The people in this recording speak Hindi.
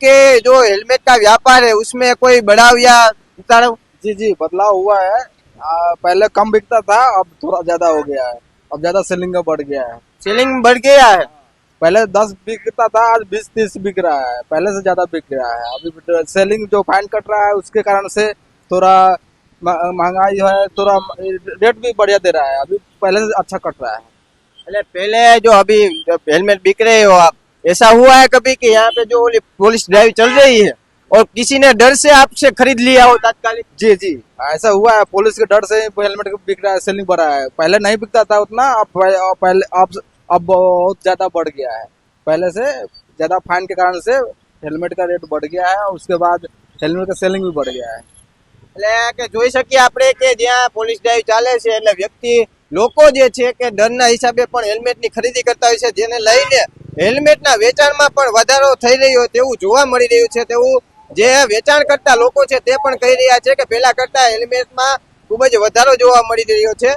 के जो हेलमेट का व्यापार है उसमें कोई बढ़ाव या उतार? जी जी, बदलाव हुआ है। पहले कम बिकता था, अब थोड़ा ज्यादा हो गया है। अब ज्यादा सेलिंग का बढ़ गया है। सेलिंग बढ़ गया है। पहले 10 बिकता था, आज 20-30 बिक रहा है। पहले से ज्यादा बिक रहा है। अभी सेलिंग जो फाइन कट रहा है उसके कारण से थोड़ा महंगाई है, थोड़ा रेट भी बढ़िया दे रहा है। अभी पहले से अच्छा कट रहा है। એટલે पहले जो अभी जब हेलमेट बिक रहे हो आप, ऐसा हुआ है कभी कि यहाँ पे जो पुलिस ड्राइव चल रही है और किसी ने डर से आपसे खरीद लिया हो तात्कालिक? जी जी, ऐसा हुआ है। पुलिस के डर से हेलमेट बिक रहा है, सेलिंग बढ़ा है। पहले नहीं बिकता था उतना, अब बहुत ज्यादा बढ़ गया है। पहले से ज्यादा फाइन के कारण से हेलमेट का रेट बढ़ गया है, और उसके बाद हेलमेट का सेलिंग भी बढ़ गया है। એટલે કે જોઈ શકીએ આપણે કે જ્યાં પોલીસ ડ્રાઈવ ચાલે છે એટલે વ્યક્તિ લોકો જે છે કે ડરના હિસાબે પણ હેલ્મેટની ખરીદી કરતા હોય છે, જેને લઈને હેલ્મેટના વેચાણમાં પણ વધારો થઈ રહ્યો તેવું જોવા મળી રહ્યું છે. તેવું જે વેચાણ કરતા લોકો છે તે પણ કહી રહ્યા છે કે પહેલા કરતા હેલ્મેટમાં ખૂબ જ વધારો જોવા મળી રહ્યો છે.